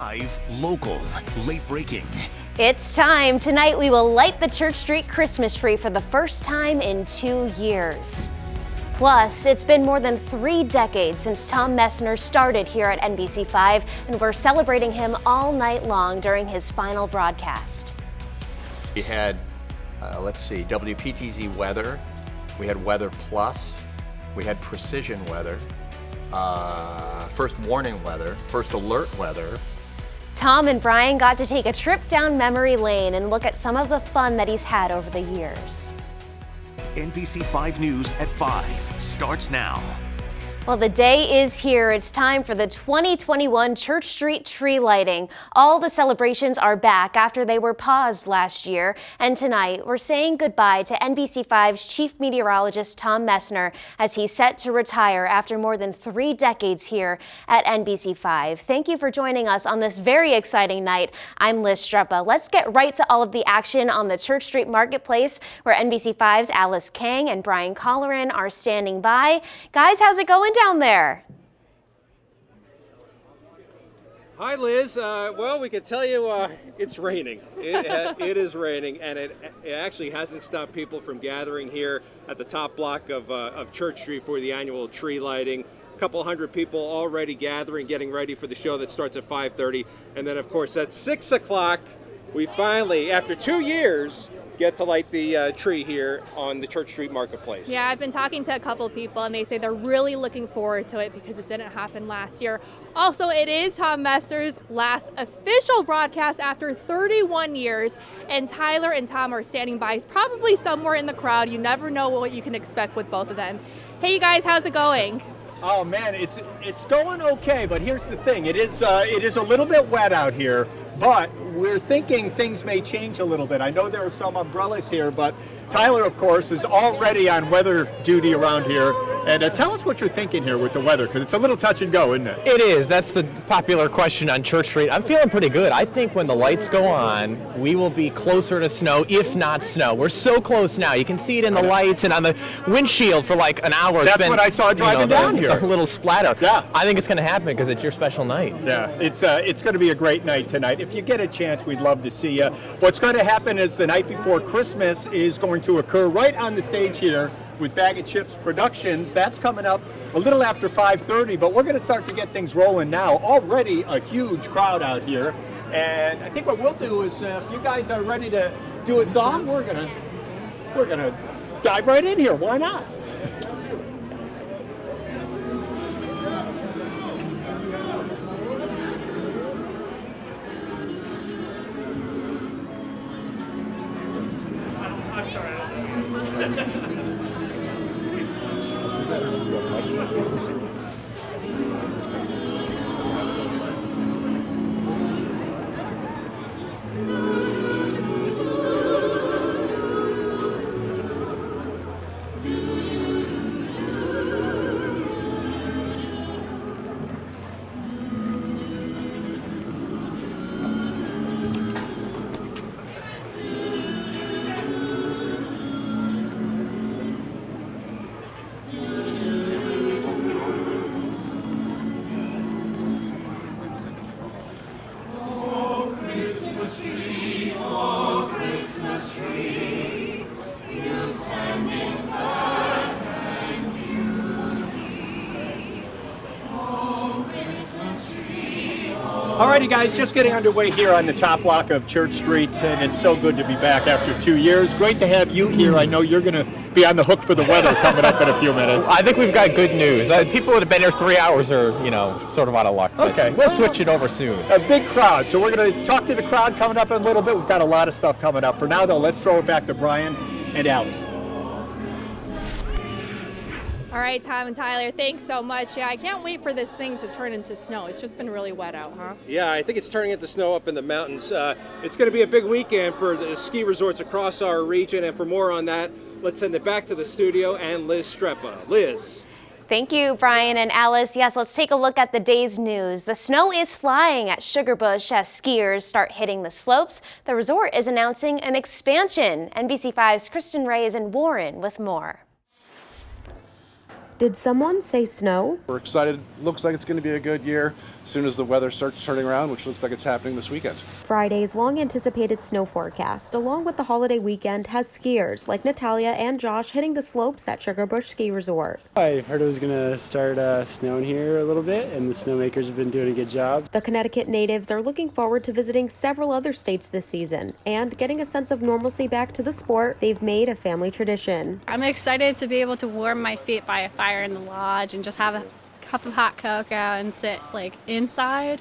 Live, local, late breaking. It's time. Tonight we will light the Church Street Christmas tree for the first time in 2 years. Plus, it's been more than 3 decades since Tom Messner started here at NBC5, and we're celebrating him all night long during his final broadcast. We had, WPTZ weather, we had Weather Plus, we had precision weather, first warning weather, first alert weather. Tom and Brian got to take a trip down memory lane and look at some of the fun that he's had over the years. NBC5 News at 5 starts now. Well, the day is here. It's time for the 2021 Church Street tree lighting. All the celebrations are back after they were paused last year. And tonight, we're saying goodbye to NBC5's chief meteorologist, Tom Messner, as he's set to retire after more than 3 decades here at NBC5. Thank you for joining us on this very exciting night. I'm Liz Streppa. Let's get right to all of the action on the Church Street Marketplace, where NBC5's Alice Kang and Brian Colleran are standing by. Guys, how's it going down there? Hi, Liz. Well, we can tell you it's raining. It is raining, and it actually hasn't stopped people from gathering here at the top block of Church Street for the annual tree lighting. A couple hundred people already gathering, getting ready for the show that starts at 5:30. And then, of course, at 6 o'clock, we finally, after 2 years, get to light the tree here on the Church Street Marketplace. Yeah, I've been talking to a couple people and they say they're really looking forward to it because it didn't happen last year. Also, it is Tom Messner's last official broadcast after 31 years, and Tyler and Tom are standing by. He's probably somewhere in the crowd. You never know what you can expect with both of them. Hey, you guys, how's it going? Oh man, it's going okay, but here's the thing. It is a little bit wet out here, but we're thinking things may change a little bit. I know there are some umbrellas here, but Tyler, of course, is already on weather duty around here. And tell us what you're thinking here with the weather, because it's a little touch and go, isn't it? It is. That's the popular question on Church Street. I'm feeling pretty good. I think when the lights go on, we will be closer to snow, if not snow. We're so close now. You can see it in the lights and on the windshield for like an hour. That's what I saw driving down here. A little splatter. Yeah. I think it's going to happen because it's your special night. Yeah, it's going to be a great night tonight. If you get a chance, we'd love to see you. What's going to happen is the night before Christmas is going to occur right on the stage here with Bag of Chips Productions. That's coming up a little after 5:30, but we're going to start to get things rolling now. Already a huge crowd out here, and I think what we'll do is, if you guys are ready to do a song, we're gonna dive right in here. Why not? Alrighty guys, just getting underway here on the top block of Church Street, and it's so good to be back after 2 years. Great to have you here. I know you're going to be on the hook for the weather coming up in a few minutes. I think we've got good news. People that have been here 3 hours are, sort of out of luck. Okay. We'll switch it over soon. A big crowd, so we're going to talk to the crowd coming up in a little bit. We've got a lot of stuff coming up. For now, though, let's throw it back to Brian and Alice. All right, Tom and Tyler, thanks so much. Yeah, I can't wait for this thing to turn into snow. It's just been really wet out, huh? Yeah, I think it's turning into snow up in the mountains. It's going to be a big weekend for the ski resorts across our region, and for more on that, let's send it back to the studio and Liz Streppa. Liz. Thank you, Brian and Alice. Yes, let's take a look at the day's news. The snow is flying at Sugarbush as skiers start hitting the slopes. The resort is announcing an expansion. NBC5's Kristen Ray is in Warren with more. Did someone say snow? We're excited. Looks like it's going to be a good year. as soon as the weather starts turning around, which looks like it's happening this weekend. Friday's long-anticipated snow forecast, along with the holiday weekend, has skiers like Natalia and Josh hitting the slopes at Sugarbush Ski Resort. I heard it was going to start snowing here a little bit, and the snowmakers have been doing a good job. The Connecticut natives are looking forward to visiting several other states this season and getting a sense of normalcy back to the sport they've made a family tradition. I'm excited to be able to warm my feet by a fire in the lodge and just have a cup of hot cocoa and sit inside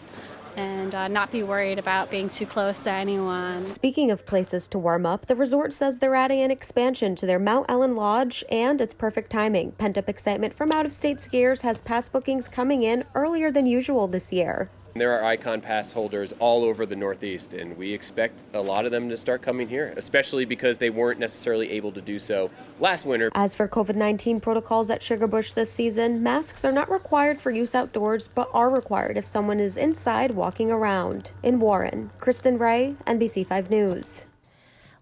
and not be worried about being too close to anyone. Speaking of places to warm up, the resort says they're adding an expansion to their Mount Ellen Lodge, and it's perfect timing. Pent-up excitement from out-of-state skiers has pass bookings coming in earlier than usual this year. There are Icon Pass holders all over the Northeast, and we expect a lot of them to start coming here, especially because they weren't necessarily able to do so last winter. As for COVID-19 protocols at Sugarbush this season, masks are not required for use outdoors, but are required if someone is inside walking around. In Warren, Kristen Ray, NBC5 News.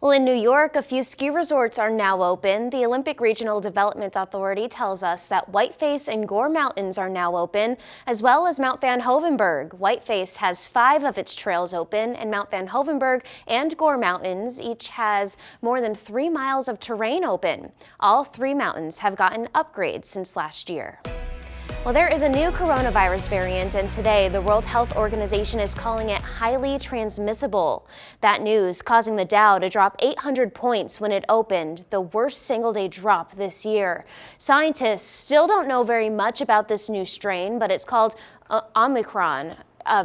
Well, in New York, a few ski resorts are now open. The Olympic Regional Development Authority tells us that Whiteface and Gore Mountains are now open, as well as Mount Van Hoevenberg. Whiteface has 5 of its trails open, and Mount Van Hoevenberg and Gore Mountains each has more than 3 miles of terrain open. All 3 mountains have gotten upgrades since last year. Well, there is a new coronavirus variant, and today the World Health Organization is calling it highly transmissible. That news causing the Dow to drop 800 points when it opened, the worst single-day drop this year. Scientists still don't know very much about this new strain, but it's called Omicron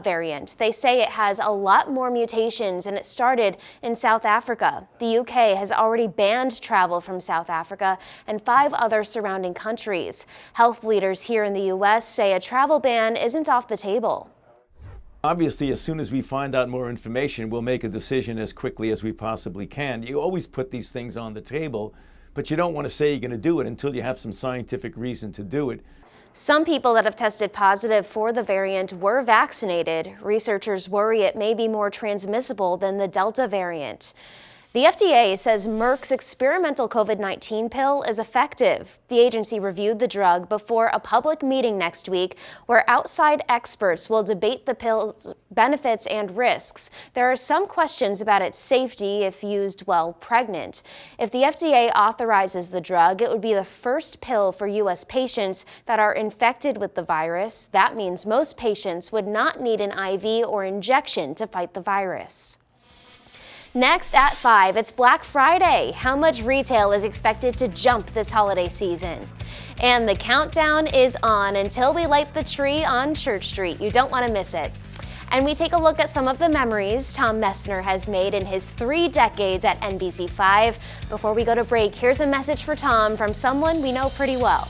variant. They say it has a lot more mutations, and it started in South Africa. The UK has already banned travel from South Africa and 5 other surrounding countries. Health leaders here in the US say a travel ban isn't off the table. Obviously, as soon as we find out more information, we'll make a decision as quickly as we possibly can. You always put these things on the table, but you don't want to say you're going to do it until you have some scientific reason to do it. Some people that have tested positive for the variant were vaccinated. Researchers worry it may be more transmissible than the Delta variant. The FDA says Merck's experimental COVID-19 pill is effective. The agency reviewed the drug before a public meeting next week where outside experts will debate the pill's benefits and risks. There are some questions about its safety if used while pregnant. If the FDA authorizes the drug, it would be the first pill for U.S. patients that are infected with the virus. That means most patients would not need an IV or injection to fight the virus. Next at 5, it's Black Friday. How much retail is expected to jump this holiday season? And the countdown is on until we light the tree on Church Street. You don't want to miss it. And we take a look at some of the memories Tom Messner has made in his 3 decades at NBC5. Before we go to break, here's a message for Tom from someone we know pretty well.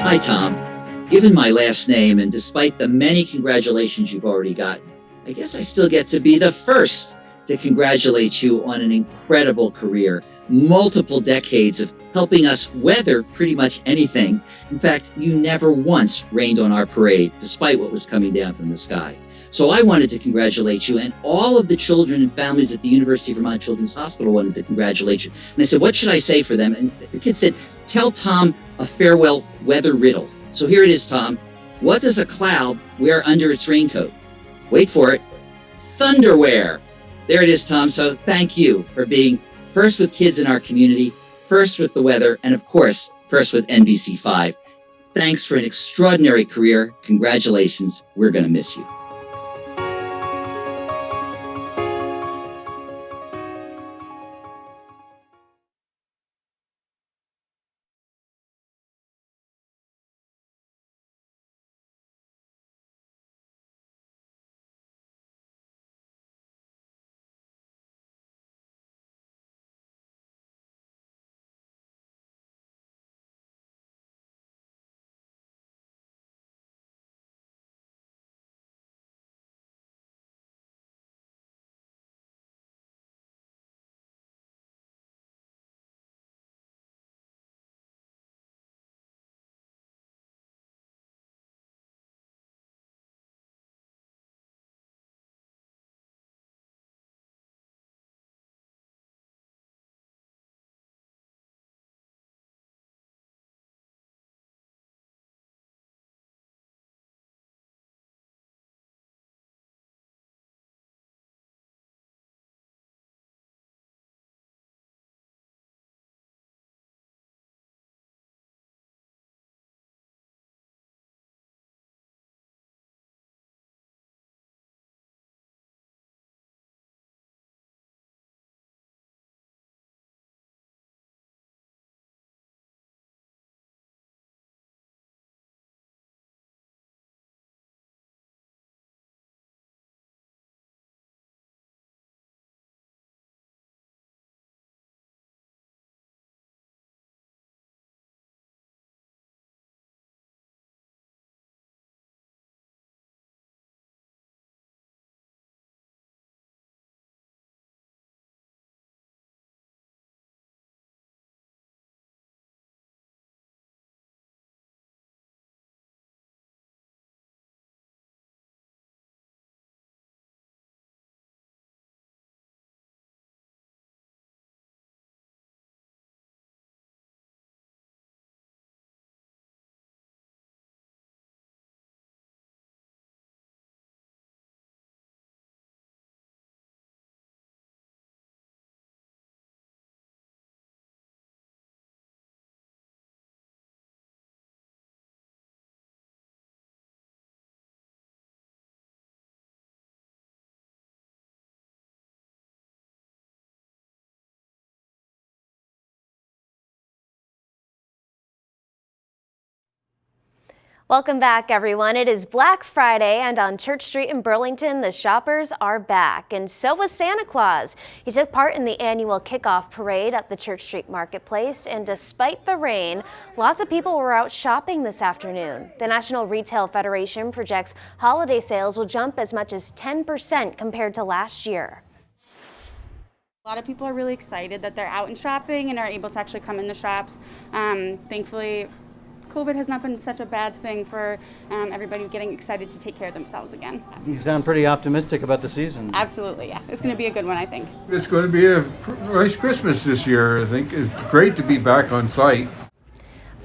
Hi, Tom. Given my last name, and despite the many congratulations you've already gotten, I guess I still get to be the first to congratulate you on an incredible career, multiple decades of helping us weather pretty much anything. In fact, you never once rained on our parade, despite what was coming down from the sky. So I wanted to congratulate you, and all of the children and families at the University of Vermont Children's Hospital wanted to congratulate you. And I said, what should I say for them? And the kid said, tell Tom a farewell weather riddle. So here it is, Tom. What does a cloud wear under its raincoat? Wait for it. Thunderwear. There it is, Tom. So thank you for being first with kids in our community, first with the weather, and of course, first with NBC5. Thanks for an extraordinary career. Congratulations. We're going to miss you. Welcome back, everyone. It is Black Friday, and on Church Street in Burlington, the shoppers are back, and so was Santa Claus. He took part in the annual kickoff parade at the Church Street Marketplace, and despite the rain, lots of people were out shopping this afternoon. The National Retail Federation projects holiday sales will jump as much as 10% compared to last year. A lot of people are really excited that they're out and shopping and are able to actually come in the shops. Thankfully, COVID has not been such a bad thing for everybody getting excited to take care of themselves again. You sound pretty optimistic about the season. Absolutely, yeah. It's going to be a good one, I think. It's going to be a nice Christmas this year, I think. It's great to be back on site.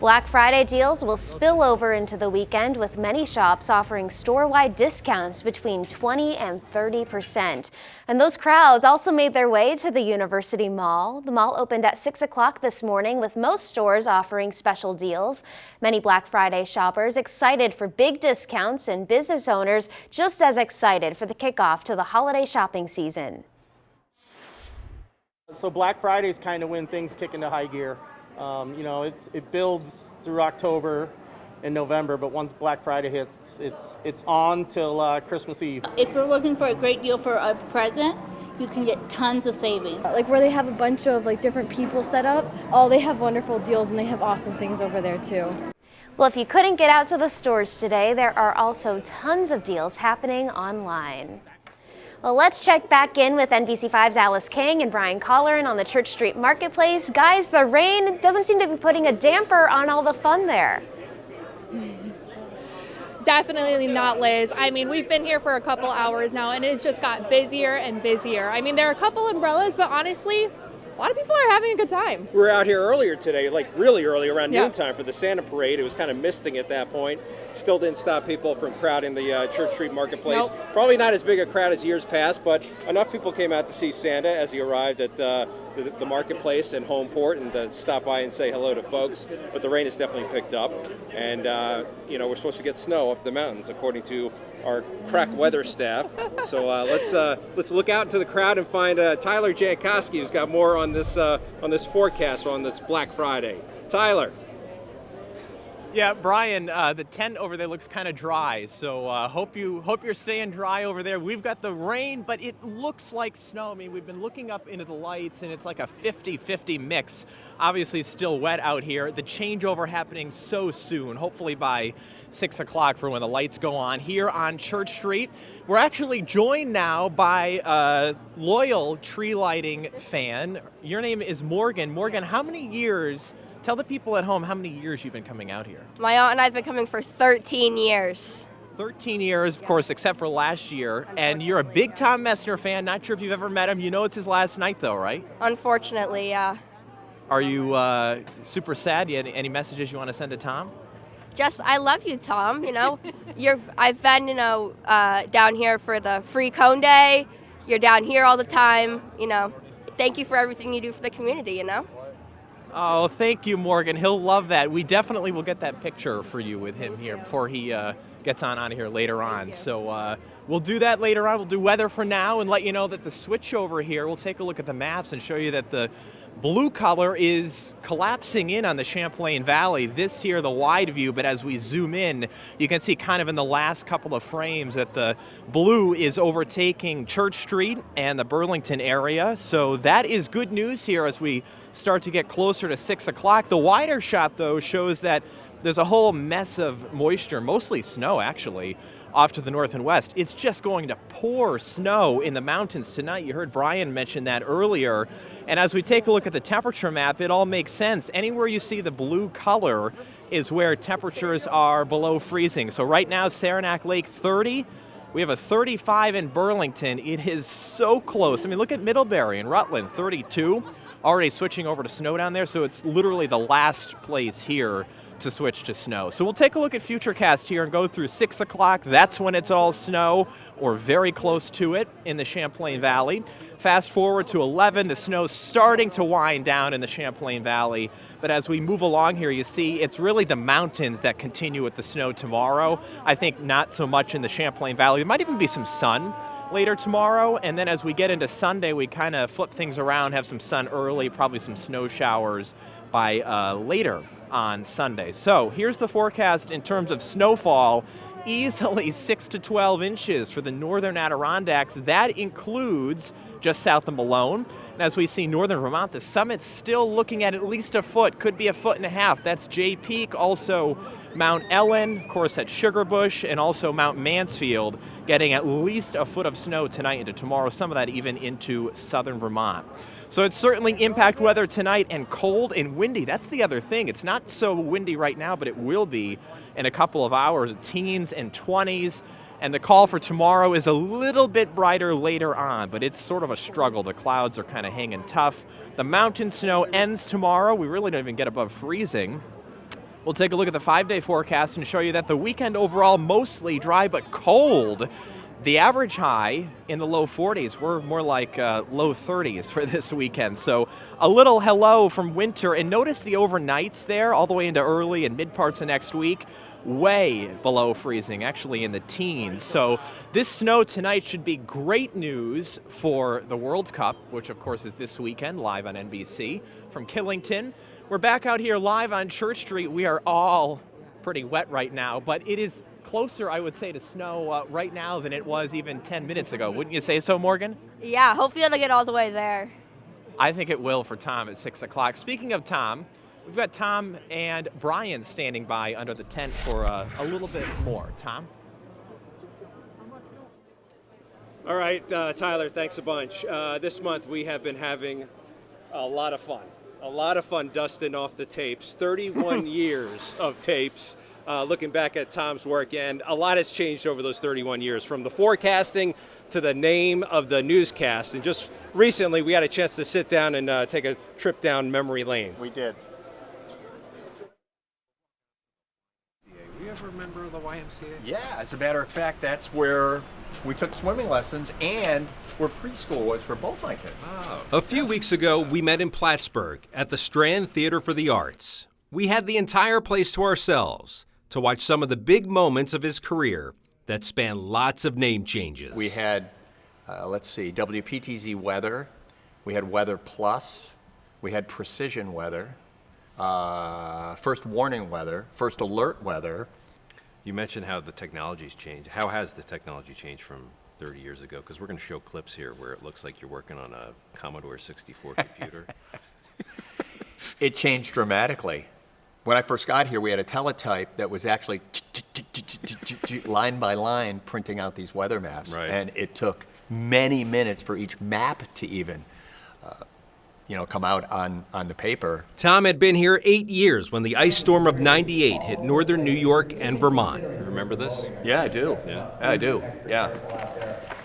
Black Friday deals will spill over into the weekend, with many shops offering store-wide discounts between 20 and 30%. And those crowds also made their way to the University Mall. The mall opened at 6 o'clock this morning, with most stores offering special deals. Many Black Friday shoppers excited for big discounts, and business owners just as excited for the kickoff to the holiday shopping season. So Black Friday is kind of when things kick into high gear. It builds through October and November, but once Black Friday hits, it's on till Christmas Eve. If you're looking for a great deal for a present, you can get tons of savings. Like where they have a bunch of different people set up, they have wonderful deals and they have awesome things over there too. Well, if you couldn't get out to the stores today, there are also tons of deals happening online. Well, let's check back in with NBC5's Alice King and Brian Colleran on the Church Street Marketplace. Guys, the rain doesn't seem to be putting a damper on all the fun there. Definitely not, Liz. I mean, we've been here for a couple hours now, and it's just got busier and busier. I mean, there are a couple umbrellas, but honestly, a lot of people are having a good time. We were out here earlier today, like really early, around noontime for the Santa Parade. It was kind of misting at that point. Still didn't stop people from crowding the Church Street Marketplace. Nope. Probably not as big a crowd as years past, but enough people came out to see Santa as he arrived at the marketplace and Homeport, and to stop by and say hello to folks. But the rain has definitely picked up, and we're supposed to get snow up the mountains according to our crack weather staff. So let's look out into the crowd and find Tyler Jankowski, who's got more on this forecast on this Black Friday. Tyler. Yeah, Brian, the tent over there looks kind of dry, so hope you're staying dry over there. We've got the rain, but it looks like snow. I mean, we've been looking up into the lights, and it's like a 50-50 mix. Obviously, it's still wet out here. The changeover happening so soon, hopefully by 6 o'clock for when the lights go on here on Church Street. We're actually joined now by a loyal tree lighting fan. Your name is Morgan. Morgan, how many years... Tell the people at home how many years you've been coming out here. My aunt and I have been coming for 13 years. 13 years, of course, except for last year. And you're a big Tom Messner fan. Not sure if you've ever met him. You know it's his last night, though, right? Unfortunately, yeah. Are you super sad? Any messages you want to send to Tom? Just, I love you, Tom. I've been, down here for the free cone day. You're down here all the time. Thank you for everything you do for the community, Oh, thank you, Morgan. He'll love that. We definitely will get that picture for you with him here before he gets on out of here later on. So we'll do that later on. We'll do weather for now and let you know that the switch over here, we'll take a look at the maps and show you that the blue color is collapsing in on the Champlain Valley. This here, the wide view, but as we zoom in, you can see kind of in the last couple of frames that the blue is overtaking Church Street and the Burlington area. So that is good news here as we start to get closer to 6 o'clock. The wider shot, though, shows that there's a whole mess of moisture, mostly snow, actually, off to the north and west. It's just going to pour snow in the mountains tonight. You heard Brian mention that earlier. And as we take a look at the temperature map, it all makes sense. Anywhere you see the blue color is where temperatures are below freezing. So right now, Saranac Lake 30. We have a 35 in Burlington. It is so close. I mean, look at Middlebury and Rutland, 32. Already switching over to snow down there, so it's literally the last place here to switch to snow. So we'll take a look at Futurecast here and go through 6 o'clock. That's when it's all snow or very close to it in the Champlain Valley. Fast forward to 11, the snow's starting to wind down in the Champlain Valley. But as we move along here, you see it's really the mountains that continue with the snow tomorrow. I think not so much in the Champlain Valley. There might even be some sun later tomorrow, and then as we get into Sunday, we kind of flip things around, have some sun early, probably some snow showers by later on Sunday. So here's the forecast in terms of snowfall. Easily 6 to 12 inches for the northern Adirondacks. That includes just south of Malone. And as we see northern Vermont, the summit's still looking at least a foot, could be a foot and a half. That's Jay Peak, also Mount Ellen, of course at Sugarbush, and also Mount Mansfield, getting at least a foot of snow tonight into tomorrow, some of that even into southern Vermont. So it's certainly impact weather tonight, and cold and windy. That's the other thing. It's not so windy right now, but it will be in a couple of hours, teens and 20s. And the call for tomorrow is a little bit brighter later on, but it's sort of a struggle. The clouds are kind of hanging tough. The mountain snow ends tomorrow. We really don't even get above freezing. We'll take a look at the 5-day forecast and show you that the weekend overall mostly dry but cold. The average high in the low 40s. We're more like low 30s for this weekend. So a little hello from winter. And notice the overnights there all the way into early and mid parts of next week. Way below freezing, actually in the teens. So this snow tonight should be great news for the World Cup, which of course is this weekend, live on NBC from Killington. We're back out here live on Church Street. We are all pretty wet right now, but it is closer, I would say, to snow right now than it was even 10 minutes ago. Wouldn't you say so, Morgan? Yeah, hopefully it'll get all the way there. I think it will for Tom at 6 o'clock. Speaking of Tom, we've got Tom and Brian standing by under the tent for a little bit more. Tom? All right, Tyler, thanks a bunch. This month we have been having a lot of fun. A lot of fun dusting off the tapes. 31 years of tapes. Looking back at Tom's work, and a lot has changed over those 31 years, from the forecasting to the name of the newscast. And just recently, we had a chance to sit down and take a trip down memory lane. We did. Were you ever a member of the YMCA? Yeah, as a matter of fact, that's where we took swimming lessons and where preschool was for both my kids. A few weeks ago, we met in Plattsburgh at the Strand Theater for the Arts. We had the entire place to ourselves to watch some of the big moments of his career that span lots of name changes. We had, WPTZ Weather. We had Weather Plus. We had Precision Weather. First Warning Weather. First Alert Weather. You mentioned how the technology's changed. How has the technology changed from 30 years ago? Because we're going to show clips here where it looks like you're working on a Commodore 64 computer. It changed dramatically. When I first got here, we had a teletype that was actually line by line printing out these weather maps. Right. And it took many minutes for each map to even come out on the paper. Tom had been here 8 years when the ice storm of '98 hit northern New York and Vermont. You remember this? Yeah, I do. Yeah? I do, yeah.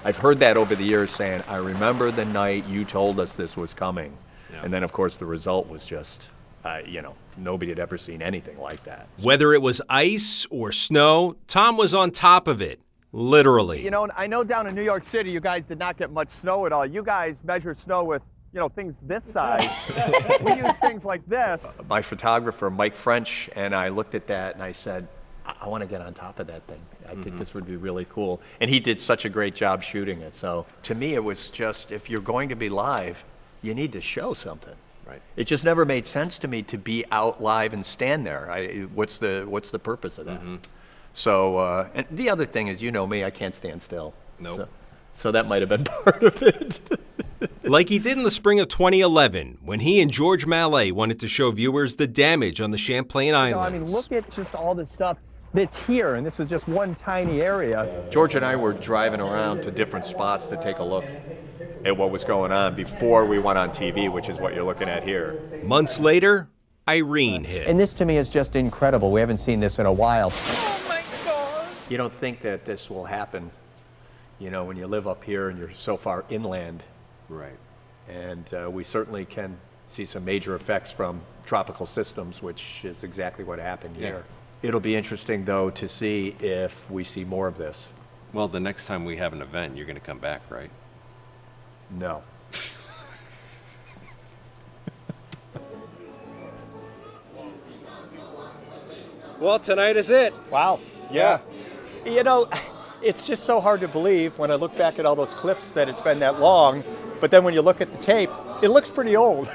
I've heard that over the years, saying, I remember the night you told us this was coming. Yeah. And then, of course, the result was just, nobody had ever seen anything like that. Whether it was ice or snow, Tom was on top of it, literally. I know down in New York City, you guys did not get much snow at all. You guys measure snow with, things this size. We use things like this. My photographer, Mike French, and I looked at that and I said, I want to get on top of that thing. I think this would be really cool. And he did such a great job shooting it. So to me, it was just, if you're going to be live, you need to show something. Right. It just never made sense to me to be out live and stand there. What's the purpose of that? So, and the other thing is, me, I can't stand still. Nope. So that might have been part of it. Like he did in the spring of 2011, when he and George Mallet wanted to show viewers the damage on the Champlain Islands. Look at just all the stuff that's here, and this is just one tiny area. George and I were driving around to different spots to take a look at what was going on before we went on TV, which is what you're looking at here. Months later, Irene hit. And this to me is just incredible. We haven't seen this in a while. Oh my God! You don't think that this will happen, when you live up here and you're so far inland. Right. And we certainly can see some major effects from tropical systems, which is exactly what happened here. It'll be interesting, though, to see if we see more of this. Well, the next time we have an event, you're going to come back, right? No. Well, tonight is it. Wow. Yeah. It's just so hard to believe when I look back at all those clips that it's been that long, but then when you look at the tape, it looks pretty old.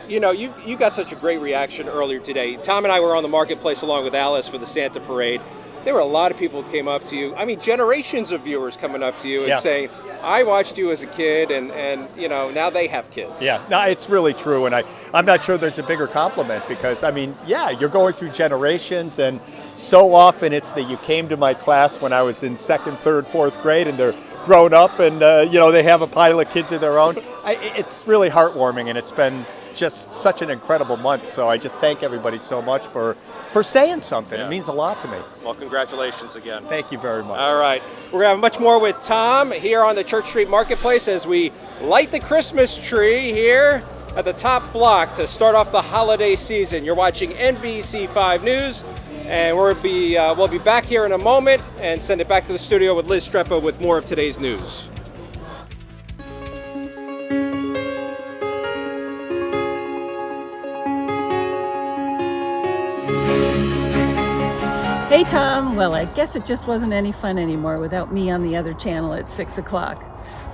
You know, you got such a great reaction earlier today. Tom and I were on the marketplace along with Alice for the Santa Parade. There were a lot of people who came up to you. I mean, generations of viewers coming up to you and saying, I watched you as a kid, and you know, now they have kids. Yeah, no, it's really true, and I'm not sure there's a bigger compliment because, I mean, yeah, you're going through generations, and so often it's that you came to my class when I was in 2nd, 3rd, 4th grade, and they're grown up, and you know, they have a pile of kids of their own. It's really heartwarming, and it's been just such an incredible month, so I just thank everybody so much for saying something. It means a lot to me. Well, congratulations again. Thank you very much. All right. We're going to have much more with Tom here on the Church Street Marketplace as we light the Christmas tree here at the top block to start off the holiday season. You're watching NBC5 News, and we'll be back here in a moment and send it back to the studio with Liz Streppa with more of today's news. Hey Tom, well I guess it just wasn't any fun anymore without me on the other channel at 6 o'clock.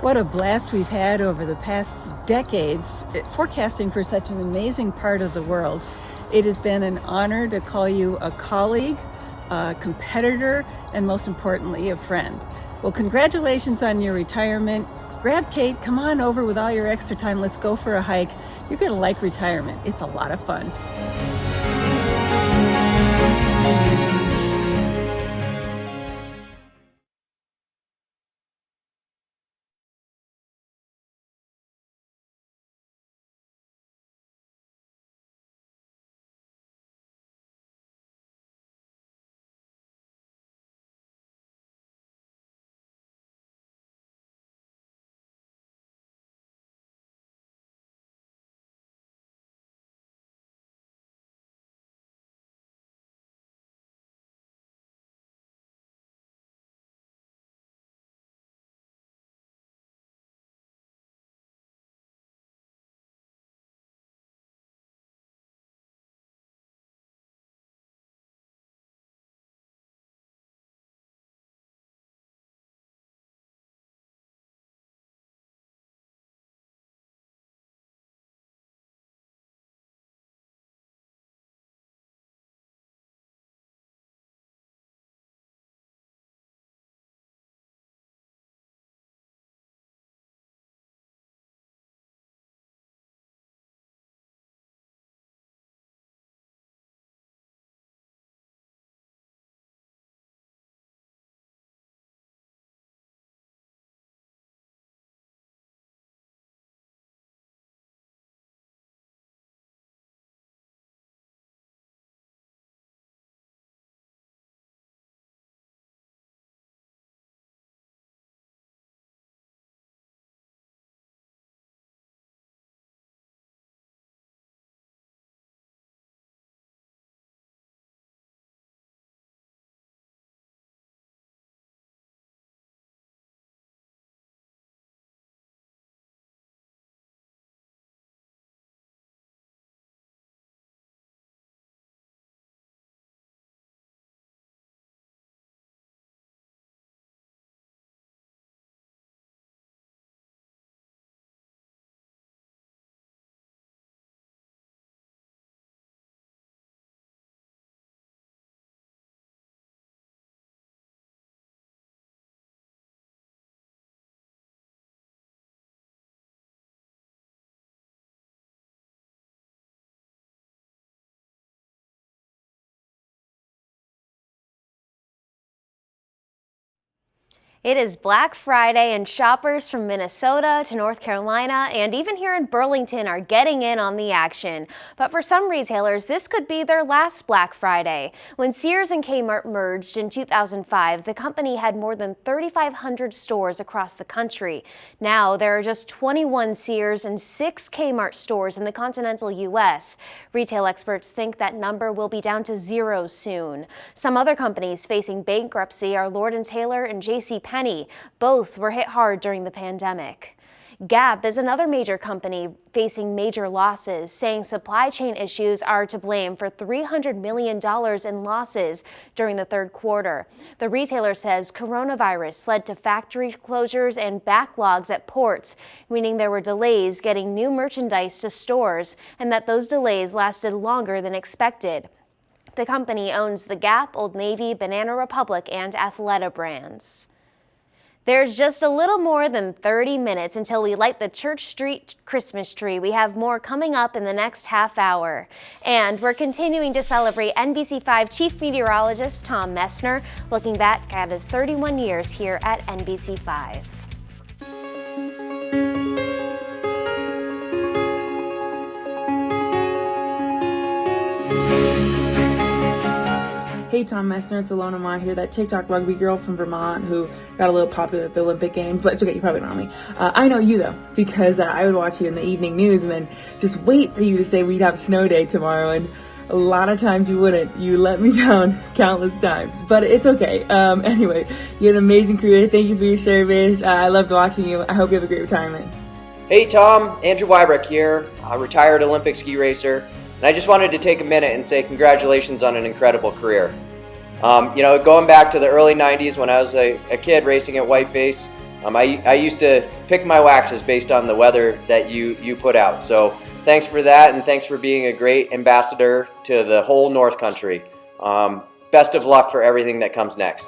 What a blast we've had over the past decades forecasting for such an amazing part of the world. It has been an honor to call you a colleague, a competitor, and most importantly, a friend. Well, congratulations on your retirement. Grab Kate, come on over with all your extra time. Let's go for a hike. You're gonna like retirement. It's a lot of fun. It is Black Friday, and shoppers from Minnesota to North Carolina and even here in Burlington are getting in on the action. But for some retailers, this could be their last Black Friday. When Sears and Kmart merged in 2005, the company had more than 3,500 stores across the country. Now there are just 21 Sears and 6 Kmart stores in the continental U.S. Retail experts think that number will be down to 0 soon. Some other companies facing bankruptcy are Lord & Taylor and JCPenney. Both were hit hard during the pandemic. Gap is another major company facing major losses, saying supply chain issues are to blame for $300 million in losses during the third quarter. The retailer says coronavirus led to factory closures and backlogs at ports, meaning there were delays getting new merchandise to stores and that those delays lasted longer than expected. The company owns the Gap, Old Navy, Banana Republic, and Athleta brands. There's just a little more than 30 minutes until we light the Church Street Christmas tree. We have more coming up in the next half hour. And we're continuing to celebrate NBC5 Chief Meteorologist Tom Messner, looking back at his 31 years here at NBC5. Hey Tom Messner, it's Alona Ma here, that TikTok rugby girl from Vermont who got a little popular at the Olympic Games, but it's okay, you probably don't know me. I know you though, because I would watch you in the evening news and then just wait for you to say we'd have a snow day tomorrow, and a lot of times you wouldn't. You let me down countless times, but it's okay. Anyway, you had an amazing career. Thank you for your service. I loved watching you. I hope you have a great retirement. Hey Tom, Andrew Weibrecht here, a retired Olympic ski racer. And I just wanted to take a minute and say congratulations on an incredible career. Going back to the early 90s when I was a kid racing at Whiteface, I used to pick my waxes based on the weather that you put out. So thanks for that, and thanks for being a great ambassador to the whole North Country. Best of luck for everything that comes next.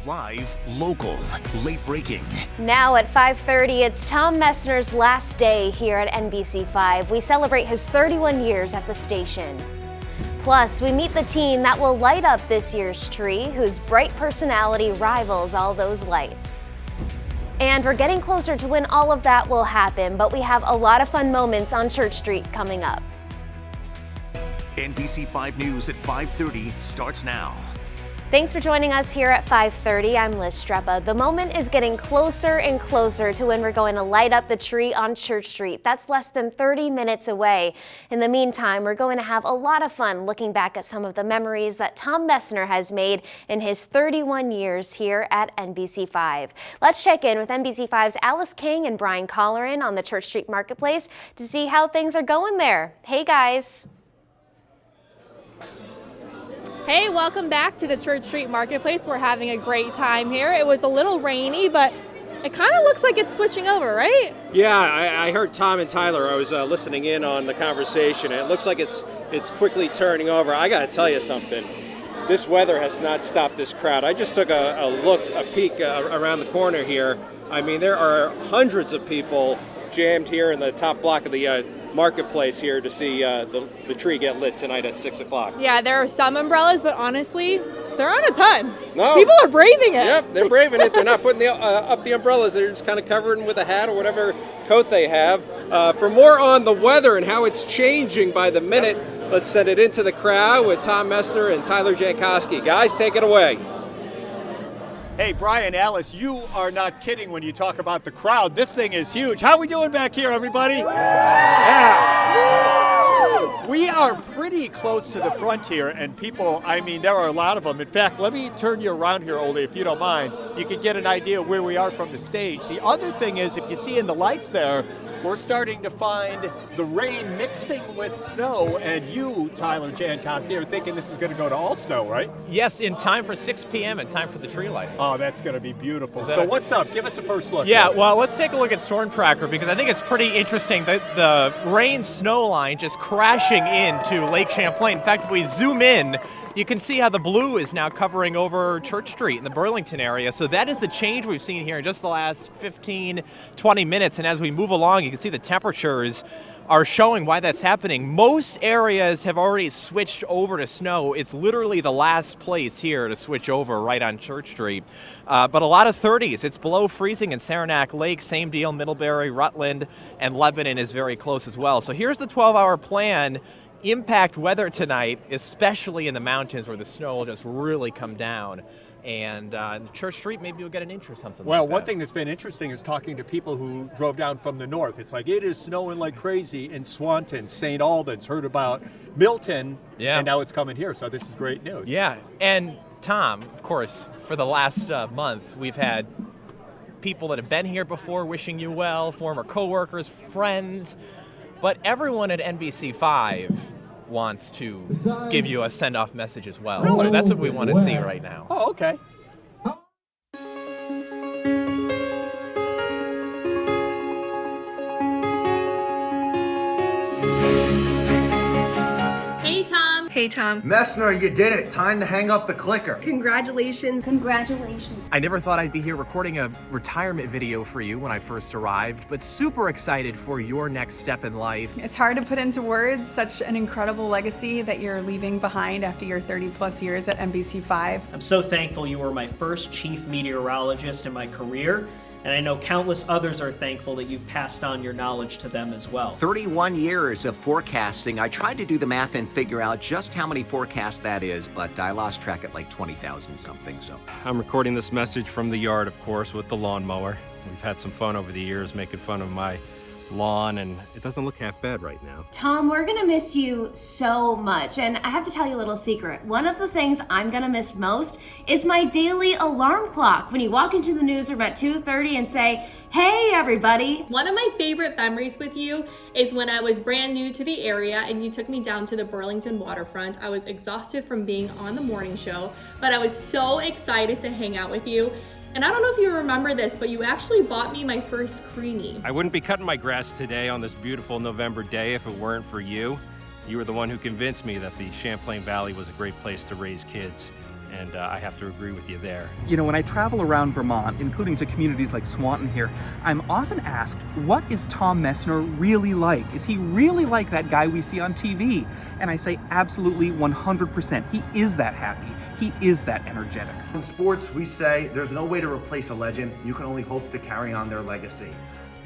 Live, local, late breaking. Now at 5:30, it's Tom Messner's last day here at NBC5. We celebrate his 31 years at the station. Plus, we meet the team that will light up this year's tree, whose bright personality rivals all those lights. And we're getting closer to when all of that will happen, but we have a lot of fun moments on Church Street coming up. NBC5 News at 5:30 starts now. Thanks for joining us here at 5:30. I'm Liz Streppa. The moment is getting closer and closer to when we're going to light up the tree on Church Street. That's less than 30 minutes away. In the meantime, we're going to have a lot of fun looking back at some of the memories that Tom Messner has made in his 31 years here at NBC5. Let's check in with NBC5's Alice King and Brian Colleran on the Church Street Marketplace to see how things are going there. Hey guys. Hey, welcome back to the Church Street Marketplace. We're having a great time here. It was a little rainy, but it kind of looks like it's switching over, right? Yeah, I heard Tom and Tyler. I was listening in on the conversation, and it looks like it's quickly turning over. I got to tell you something. This weather has not stopped this crowd. I just took a peek around the corner here. I mean, there are hundreds of people jammed here in the top block of the marketplace here to see the tree get lit tonight at 6 o'clock. Yeah, there are some umbrellas, but honestly, there aren't a ton. No. People are braving it. Yep, they're braving it. They're not putting up the umbrellas. They're just kind of covering with a hat or whatever coat they have. For more on the weather and how it's changing by the minute, let's send it into the crowd with Tom Messner and Tyler Jankowski. Guys, take it away. Hey, Brian, Alice, you are not kidding when you talk about the crowd. This thing is huge. How are we doing back here, everybody? Yeah. We are pretty close to the front here, and people, I mean, there are a lot of them. In fact, let me turn you around here, Ole, if you don't mind. You can get an idea of where we are from the stage. The other thing is, if you see in the lights there, we're starting to find the rain mixing with snow, and you, Tyler Jankowski, are thinking this is going to go to all snow, right? Yes, in time for 6 p.m. and time for the tree lighting. Oh, that's going to be beautiful. So what's up? Give us a first look. Yeah, well, let's take a look at Storm Tracker because I think it's pretty interesting that the rain-snow line just crashing into Lake Champlain. In fact, if we zoom in, you can see how the blue is now covering over Church Street in the Burlington area. So that is the change we've seen here in just the last 15, 20 minutes. And as we move along, you can see the temperatures are showing why that's happening. Most areas have already switched over to snow. It's literally the last place here to switch over right on Church Street. But a lot of 30s. It's below freezing in Saranac Lake. Same deal, Middlebury, Rutland, and Lebanon is very close as well. So here's the 12-hour plan. Impact weather tonight, especially in the mountains where the snow will just really come down. And Church Street, maybe you'll get an inch or something like that. Well, one thing that's been interesting is talking to people who drove down from the north. It's like it is snowing like crazy in Swanton, St. Albans, heard about Milton, and now it's coming here. So this is great news. Yeah, and Tom, of course, for the last month, we've had people that have been here before wishing you well, former coworkers, friends, but everyone at NBC5 wants to give you a send-off message as well. Really? So that's what we want to see right now. Oh, okay. Hey, Tom. Hey, Tom. Messner, you did it. Time to hang up the clicker. Congratulations. Congratulations. I never thought I'd be here recording a retirement video for you when I first arrived, but super excited for your next step in life. It's hard to put into words such an incredible legacy that you're leaving behind after your 30 plus years at NBC5. I'm so thankful you were my first chief meteorologist in my career, and I know countless others are thankful that you've passed on your knowledge to them as well. 31 years of forecasting. I tried to do the math and figure out just how many forecasts that is, but I lost track at like 20,000 something, so. I'm recording this message from the yard, of course, with the lawnmower. We've had some fun over the years making fun of my lawn, and it doesn't look half bad right now. Tom, we're gonna miss you so much, and I have to tell you a little secret. One of the things I'm gonna miss most is my daily alarm clock. When you walk into the newsroom at 2:30 and say, hey everybody. One of my favorite memories with you is when I was brand new to the area and you took me down to the Burlington waterfront. I was exhausted from being on the morning show, but I was so excited to hang out with you. And I don't know if you remember this, but you actually bought me my first creamie. I wouldn't be cutting my grass today on this beautiful November day if it weren't for you. You were the one who convinced me that the Champlain Valley was a great place to raise kids. And I have to agree with you there. You know, when I travel around Vermont, including to communities like Swanton here, I'm often asked, what is Tom Messner really like? Is he really like that guy we see on TV? And I say, absolutely 100%. He is that happy. He is that energetic. In sports, we say there's no way to replace a legend. You can only hope to carry on their legacy.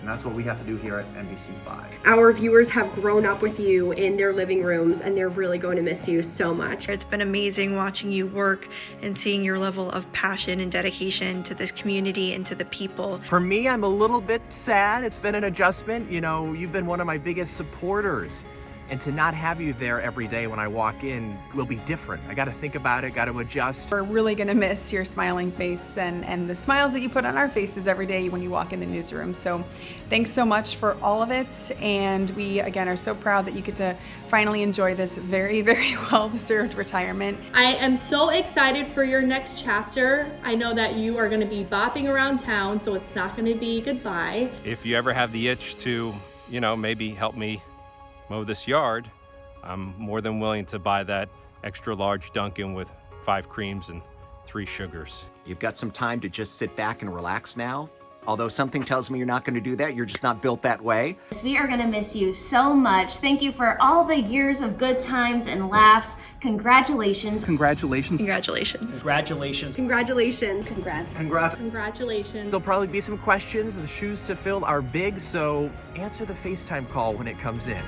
And that's what we have to do here at NBC5. Our viewers have grown up with you in their living rooms, and they're really going to miss you so much. It's been amazing watching you work and seeing your level of passion and dedication to this community and to the people. For me, I'm a little bit sad. It's been an adjustment. You know, you've been one of my biggest supporters. And to not have you there every day when I walk in will be different. I got to think about it, got to adjust. We're really going to miss your smiling face and the smiles that you put on our faces every day when you walk in the newsroom. So thanks so much for all of it. And we, again, are so proud that you get to finally enjoy this very, very well-deserved retirement. I am so excited for your next chapter. I know that you are going to be bopping around town, so it's not going to be goodbye. If you ever have the itch to, maybe help me mow this yard, I'm more than willing to buy that extra large Dunkin' with 5 creams and 3 sugars. You've got some time to just sit back and relax now? Although something tells me you're not going to do that, you're just not built that way. We are going to miss you so much. Thank you for all the years of good times and laughs. Congratulations. Congratulations. Congratulations. Congratulations. Congratulations. Congrats. Congrats. Congratulations. There'll probably be some questions. The shoes to fill are big, so answer the FaceTime call when it comes in.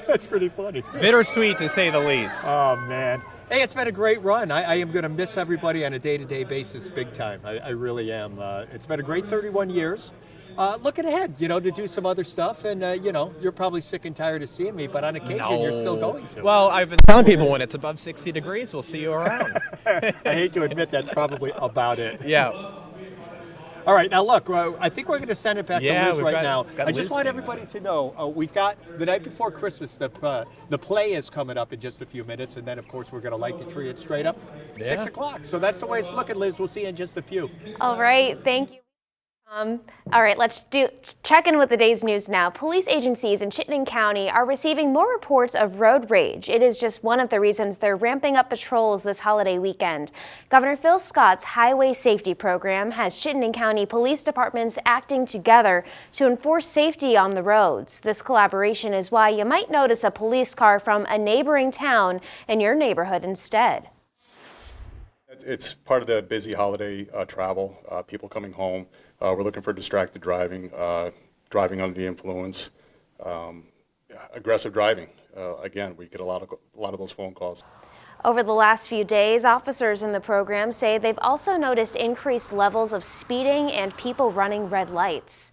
That's pretty funny. Bittersweet, to say the least. Oh, man. Hey, it's been a great run. I am going to miss everybody on a day-to-day basis big time. I really am. It's been a great 31 years. Looking ahead, to do some other stuff. And, you're probably sick and tired of seeing me, but on occasion, you're still going to. Well, I've been telling people when it's above 60 degrees, we'll see you around. I hate to admit that's probably about it. Yeah. All right, now look, I think we're going to send it back to Liz right now. I just want Liz everybody to know, we've got the night before Christmas, the play is coming up in just a few minutes, and then, of course, we're going to light the tree at straight up 6 o'clock. So that's the way it's looking, Liz. We'll see you in just a few. All right, thank you. All right, let's check in with the day's news now. Police agencies in Chittenden County are receiving more reports of road rage. It is just one of the reasons they're ramping up patrols this holiday weekend. Governor Phil Scott's Highway Safety Program has Chittenden County police departments acting together to enforce safety on the roads. This collaboration is why you might notice a police car from a neighboring town in your neighborhood instead. It's part of the busy holiday travel, people coming home. We're looking for distracted driving, driving under the influence, aggressive driving. Again, we get a lot of those phone calls. Over the last few days, officers in the program say they've also noticed increased levels of speeding and people running red lights.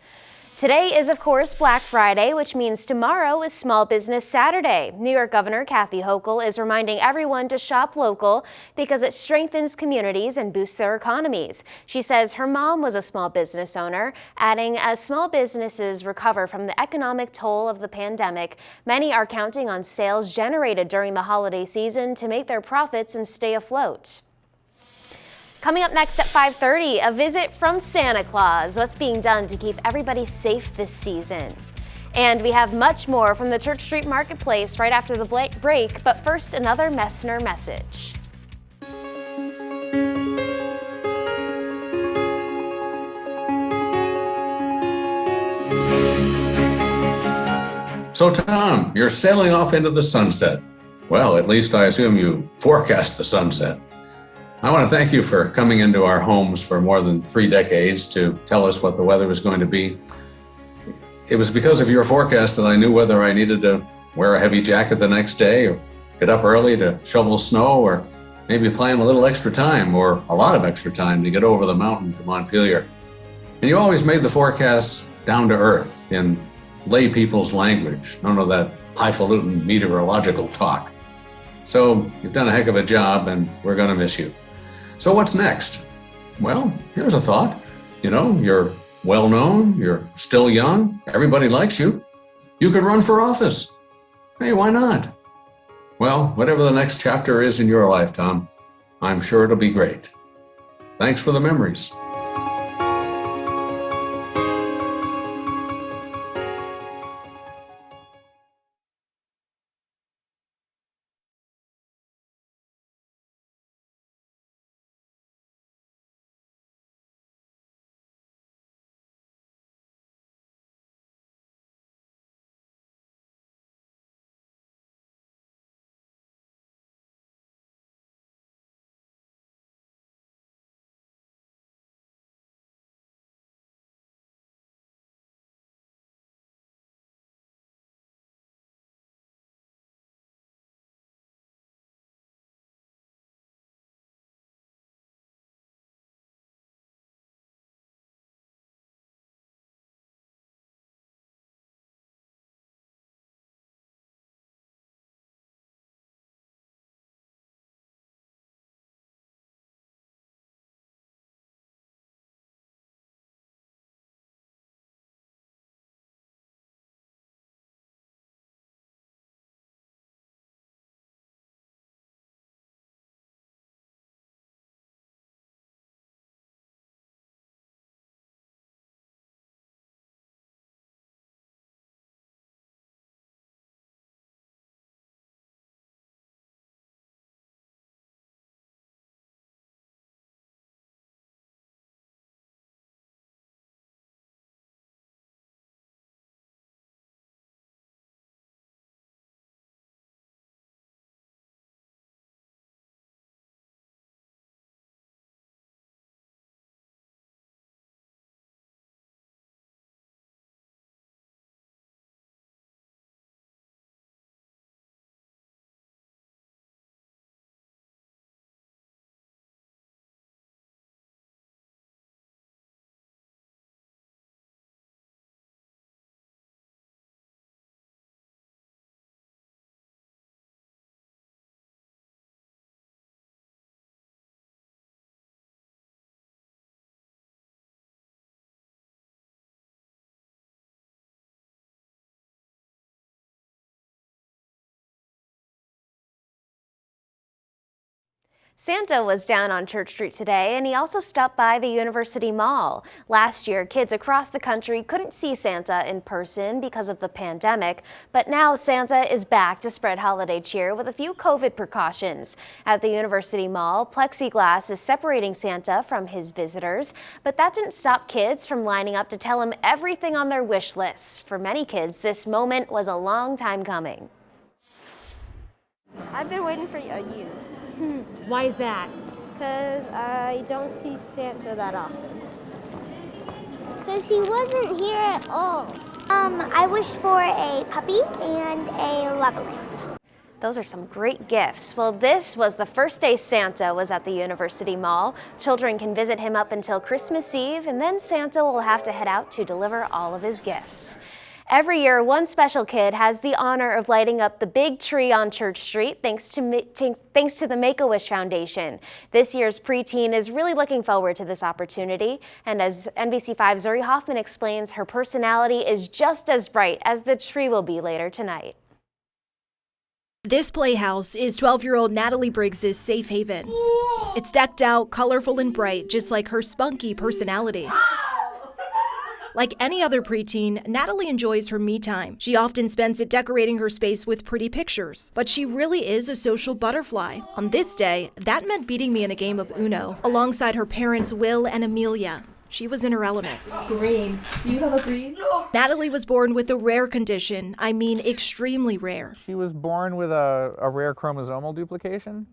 Today is, of course, Black Friday, which means tomorrow is Small Business Saturday. New York Governor Kathy Hochul is reminding everyone to shop local because it strengthens communities and boosts their economies. She says her mom was a small business owner, adding, as small businesses recover from the economic toll of the pandemic, many are counting on sales generated during the holiday season to make their profits and stay afloat. Coming up next at 5:30, a visit from Santa Claus. What's being done to keep everybody safe this season? And we have much more from the Church Street Marketplace right after the break, but first, another Messner message. So Tom, you're sailing off into the sunset. Well, at least I assume you forecast the sunset. I want to thank you for coming into our homes for more than 3 decades to tell us what the weather was going to be. It was because of your forecast that I knew whether I needed to wear a heavy jacket the next day, or get up early to shovel snow, or maybe plan a little extra time or a lot of extra time to get over the mountain to Montpelier. And you always made the forecasts down to earth in lay people's language, none of that highfalutin meteorological talk. So you've done a heck of a job, and we're going to miss you. So what's next? Well, here's a thought. You're well known, you're still young, everybody likes you. You could run for office. Hey, why not? Well, whatever the next chapter is in your life, Tom, I'm sure it'll be great. Thanks for the memories. Santa was down on Church Street today, and he also stopped by the University Mall. Last year, kids across the country couldn't see Santa in person because of the pandemic, but now Santa is back to spread holiday cheer with a few COVID precautions. At the University Mall, plexiglass is separating Santa from his visitors, but that didn't stop kids from lining up to tell him everything on their wish lists. For many kids, this moment was a long time coming. I've been waiting for a year. Why is that? Because I don't see Santa that often. Because he wasn't here at all. I wished for a puppy and a lava lamp. Those are some great gifts. Well, this was the first day Santa was at the University Mall. Children can visit him up until Christmas Eve, and then Santa will have to head out to deliver all of his gifts. Every year, one special kid has the honor of lighting up the big tree on Church Street thanks to the Make-A-Wish Foundation. This year's preteen is really looking forward to this opportunity, and as NBC5's Zuri Hoffman explains, her personality is just as bright as the tree will be later tonight. This playhouse is 12-year-old Natalie Briggs' safe haven. It's decked out, colorful and bright, just like her spunky personality. Like any other preteen, Natalie enjoys her me time. She often spends it decorating her space with pretty pictures, but she really is a social butterfly. On this day, that meant beating me in a game of Uno, alongside her parents Will and Amelia. She was in her element. Green. Do you have a green? No. Natalie was born with a rare condition. I mean, extremely rare. She was born with a rare chromosomal duplication,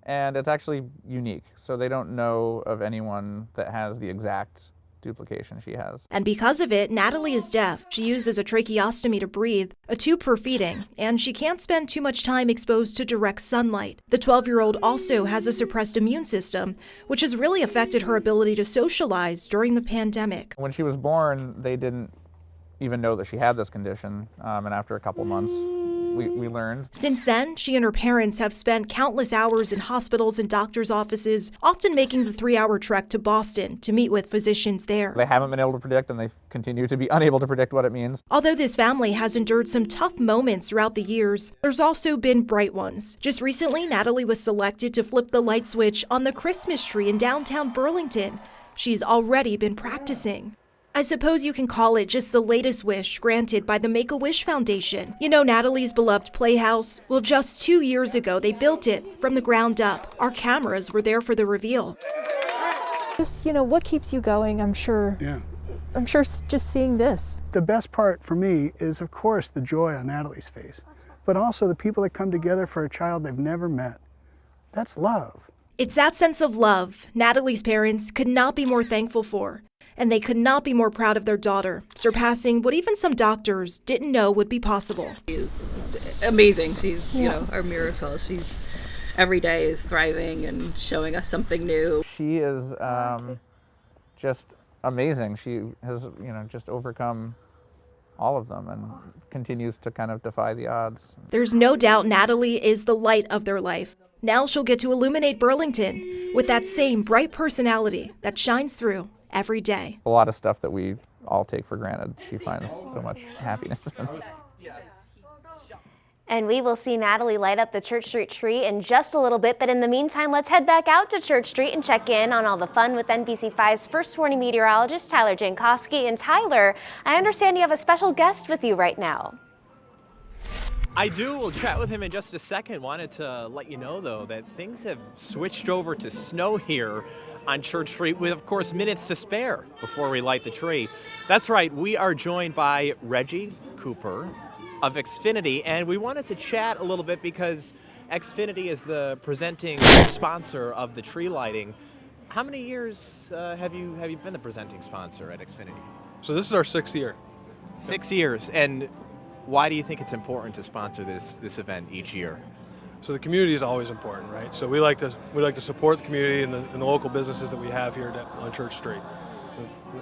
and it's actually unique. So they don't know of anyone that has the exact duplication she has. And because of it, Natalie is deaf. She uses a tracheostomy to breathe, a tube for feeding, and she can't spend too much time exposed to direct sunlight. The 12-year-old also has a suppressed immune system, which has really affected her ability to socialize during the pandemic. When she was born, they didn't even know that she had this condition, and after a couple months, we learned. Since then, she and her parents have spent countless hours in hospitals and doctors' offices, often making the 3-hour trek to Boston to meet with physicians there. They haven't been able to predict, and they continue to be unable to predict what it means. Although this family has endured some tough moments throughout the years, there's also been bright ones. Just recently, Natalie was selected to flip the light switch on the Christmas tree in downtown Burlington. She's already been practicing. I suppose you can call it just the latest wish granted by the Make-A-Wish Foundation. You know Natalie's beloved playhouse? Well, just 2 years ago, they built it from the ground up. Our cameras were there for the reveal. Just, what keeps you going, I'm sure. Yeah. I'm sure just seeing this. The best part for me is, of course, the joy on Natalie's face, but also the people that come together for a child they've never met. That's love. It's that sense of love Natalie's parents could not be more thankful for. And they could not be more proud of their daughter, surpassing what even some doctors didn't know would be possible. She's amazing. She's, our miracle. She's every day is thriving and showing us something new. She is just amazing. She has, just overcome all of them and continues to kind of defy the odds. There's no doubt Natalie is the light of their life. Now she'll get to illuminate Burlington with that same bright personality that shines through every day. A lot of stuff that we all take for granted, she finds so much happiness in. And we will see Natalie light up the Church Street tree in just a little bit, but in the meantime, let's head back out to Church Street and check in on all the fun with NBC5's first warning meteorologist, Tyler Jankowski. And Tyler, I understand you have a special guest with you right now. I do. We'll chat with him in just a second. Wanted to let you know, though, that things have switched over to snow here on Church Street with, of course, minutes to spare before we light the tree. That's right, we are joined by Reggie Cooper of Xfinity, and we wanted to chat a little bit because Xfinity is the presenting sponsor of the tree lighting. How many years have you been the presenting sponsor at Xfinity? So this is our 6th year. 6 years, and why do you think it's important to sponsor this event each year? So the community is always important, right? So we like to support the community and the local businesses that we have here on Church Street.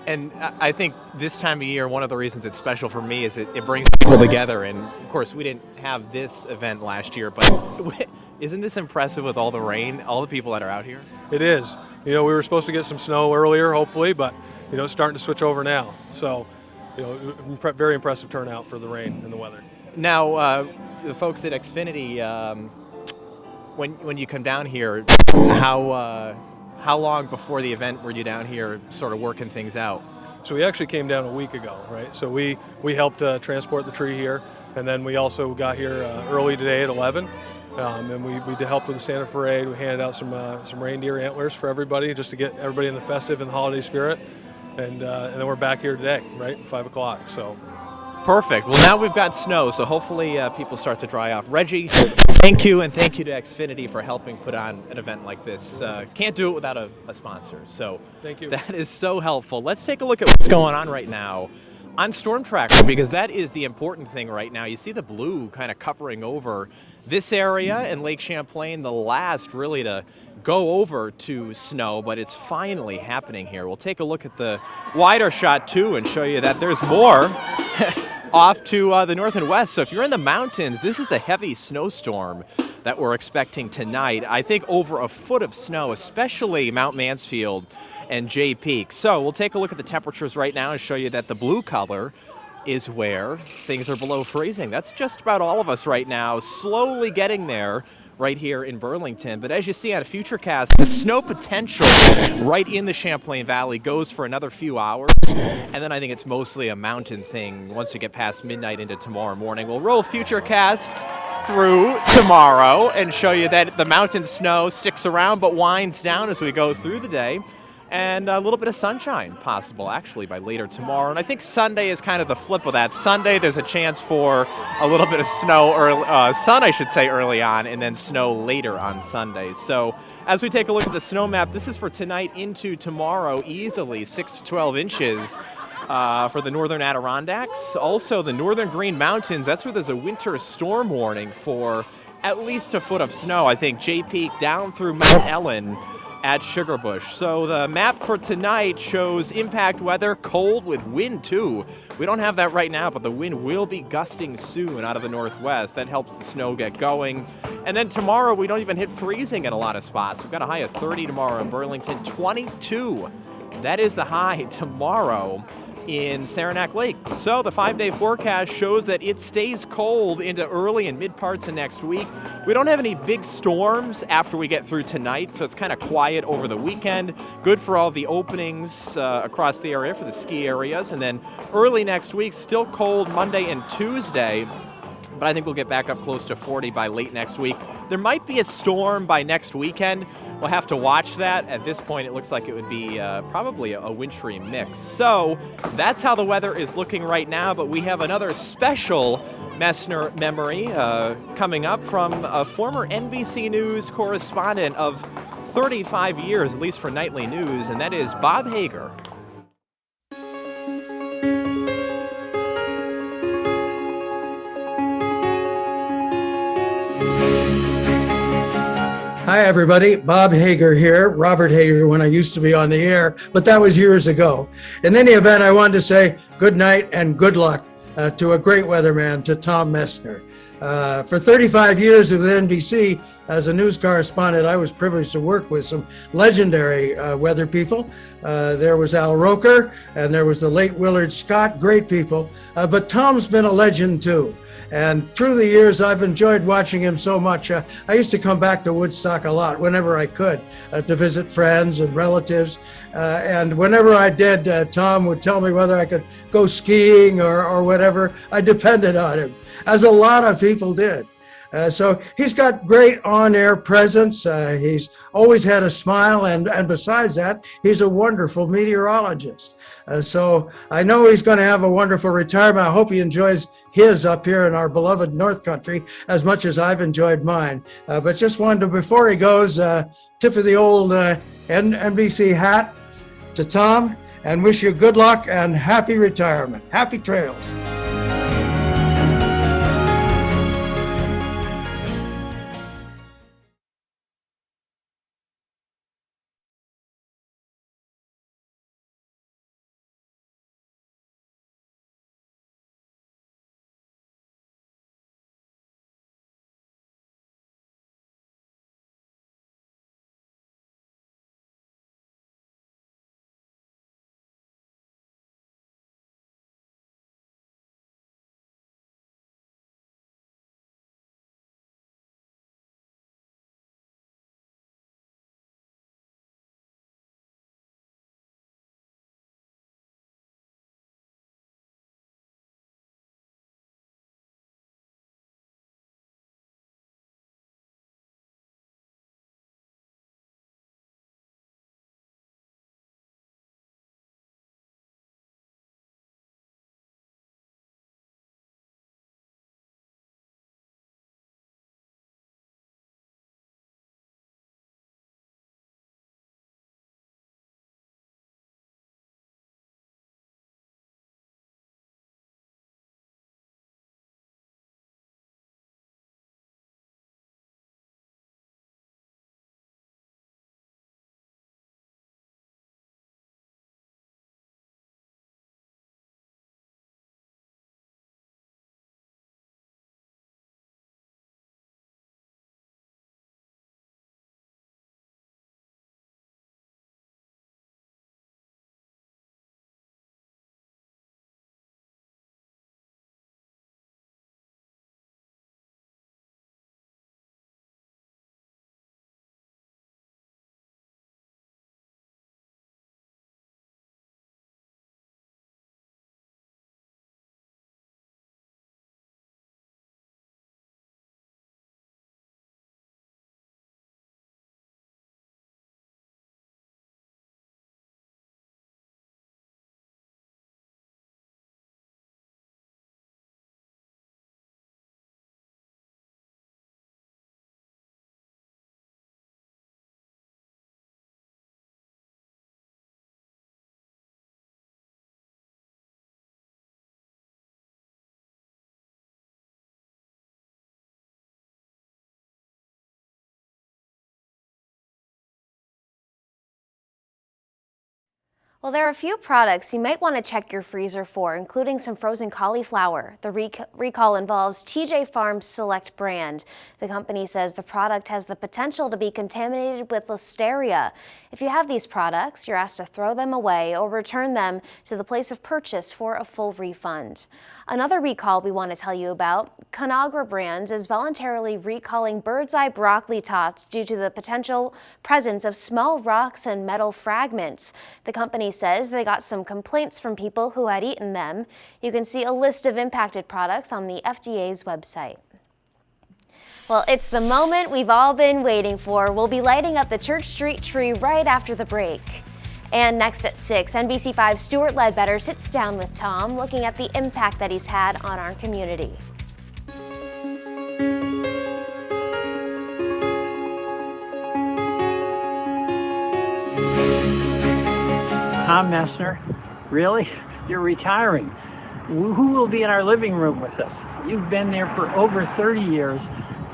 And I think this time of year, one of the reasons it's special for me is it brings people together. And of course, we didn't have this event last year, but isn't this impressive with all the rain, all the people that are out here? It is. We were supposed to get some snow earlier, hopefully, but it's starting to switch over now. So, very impressive turnout for the rain and the weather. Now, the folks at Xfinity, when you come down here, how long before the event were you down here sort of working things out? So we actually came down a week ago, right? So we helped transport the tree here, and then we also got here early today at 11, and we did help with the Santa Parade. We handed out some reindeer antlers for everybody, just to get everybody in the festive and holiday spirit, and then we're back here today, right, at 5 o'clock. So. Perfect. Well, now we've got snow, so hopefully people start to dry off. Reggie, thank you, and thank you to Xfinity for helping put on an event like this. Can't do it without a sponsor, so thank you. That is so helpful. Let's take a look at what's going on right now on Storm Tracker, because that is the important thing right now. You see the blue kind of covering over this area and Lake Champlain, the last really to go over to snow, but it's finally happening here. We'll take a look at the wider shot too and show you that there's more off to the north and west. So if you're in the mountains, this is a heavy snowstorm that we're expecting tonight. I think over a foot of snow, especially Mount Mansfield and Jay Peak. So we'll take a look at the temperatures right now and show you that the blue color is where things are below freezing. That's just about all of us right now, slowly getting there right here in Burlington. But as you see on a Futurecast, the snow potential right in the Champlain Valley goes for another few hours. And then I think it's mostly a mountain thing once you get past midnight into tomorrow morning. We'll roll Futurecast through tomorrow and show you that the mountain snow sticks around but winds down as we go through the day. And a little bit of sunshine possible, actually, by later tomorrow. And I think Sunday is kind of the flip of that. Sunday, there's a chance for a little bit of snow, or sun, I should say, early on, and then snow later on Sunday. So as we take a look at the snow map, this is for tonight into tomorrow, easily 6 to 12 inches for the northern Adirondacks. Also, the northern Green Mountains, that's where there's a winter storm warning for at least a foot of snow. I think Jay Peak down through Mount Ellen at Sugarbush. So the map for tonight shows impact weather, cold with wind too. We don't have that right now, but the wind will be gusting soon out of the northwest. That helps the snow get going. And then tomorrow, we don't even hit freezing in a lot of spots. We've got a high of 30 tomorrow in Burlington, 22. That is the high tomorrow in Saranac Lake. So the 5-day forecast shows that it stays cold into early and mid parts of next week. We don't have any big storms after we get through tonight, so it's kind of quiet over the weekend. Good for all the openings across the area for the ski areas. And then early next week, still cold Monday and Tuesday, but I think we'll get back up close to 40 by late next week. There might be a storm by next weekend. We'll have to watch that. At this point, it looks like it would be probably a wintry mix. So that's how the weather is looking right now, but we have another special Messner memory coming up from a former NBC News correspondent of 35 years, at least for nightly news, and that is Bob Hager. Hi, everybody. Bob Hager here. Robert Hager when I used to be on the air, but that was years ago. In any event, I wanted to say good night and good luck to a great weatherman, to Tom Messner. For 35 years with NBC, as a news correspondent, I was privileged to work with some legendary weather people. There was Al Roker, and there was the late Willard Scott, great people. But Tom's been a legend, too. And through the years, I've enjoyed watching him so much. I used to come back to Woodstock a lot whenever I could to visit friends and relatives. And whenever I did, Tom would tell me whether I could go skiing or whatever. I depended on him, as a lot of people did. So he's got great on-air presence. He's always had a smile, and besides that, he's a wonderful meteorologist. So I know he's going to have a wonderful retirement. I hope he enjoys his up here in our beloved North Country as much as I've enjoyed mine. But just wanted to, before he goes, tip of the old NBC hat to Tom, and wish you good luck and happy retirement. Happy trails. Well, there are a few products you might want to check your freezer for, including some frozen cauliflower. The recall involves TJ Farms Select brand. The company says the product has the potential to be contaminated with listeria. If you have these products, you're asked to throw them away or return them to the place of purchase for a full refund. Another recall we want to tell you about, Conagra Brands is voluntarily recalling Bird's Eye broccoli tots due to the potential presence of small rocks and metal fragments. The company says they got some complaints from people who had eaten them. You can see a list of impacted products on the FDA's website. Well, it's the moment we've all been waiting for. We'll be lighting up the Church Street tree right after the break. And next at 6, NBC5's Stuart Ledbetter sits down with Tom, looking at the impact that he's had on our community. Tom Messner, really? You're retiring. Who will be in our living room with us? You've been there for over 30 years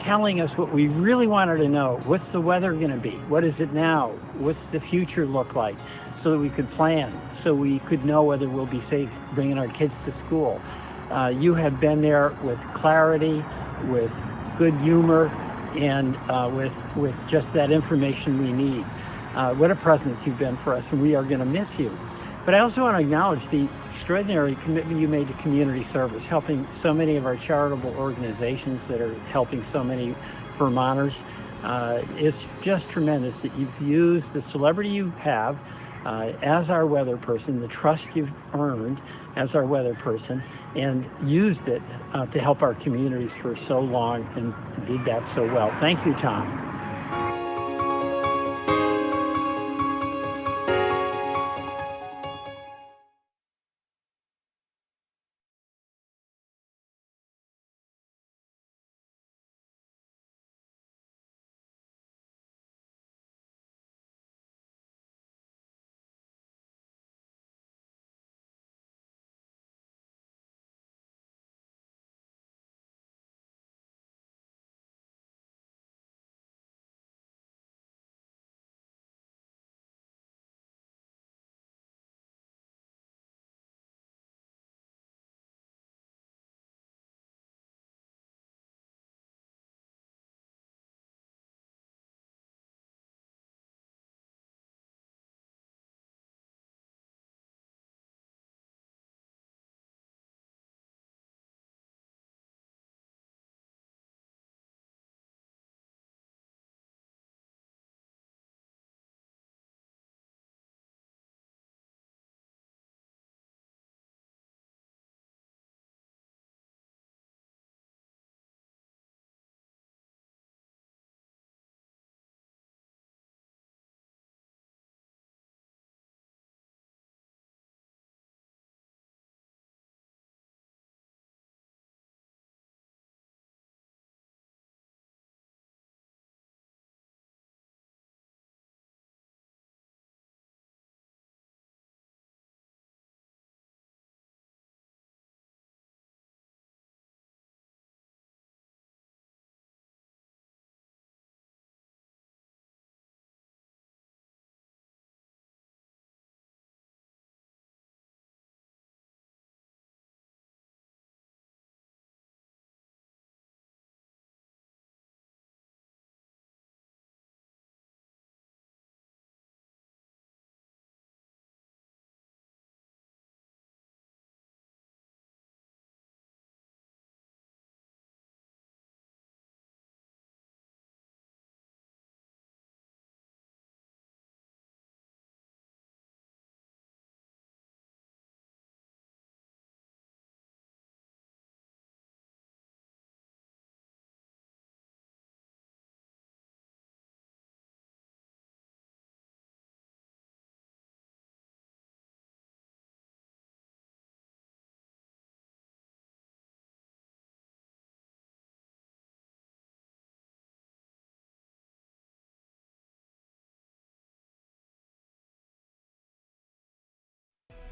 telling us what we really wanted to know. What's the weather going to be? What is it now? What's the future look like? So that we could plan, so we could know whether we'll be safe bringing our kids to school. You have been there with clarity, with good humor, and with just that information we need. What a presence you've been for us, and we are going to miss you. But I also want to acknowledge the extraordinary commitment you made to community service, helping so many of our charitable organizations that are helping so many Vermonters. It's just tremendous that you've used the celebrity you have as our weather person, the trust you've earned as our weather person, and used it to help our communities for so long and did that so well. Thank you, Tom.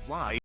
Live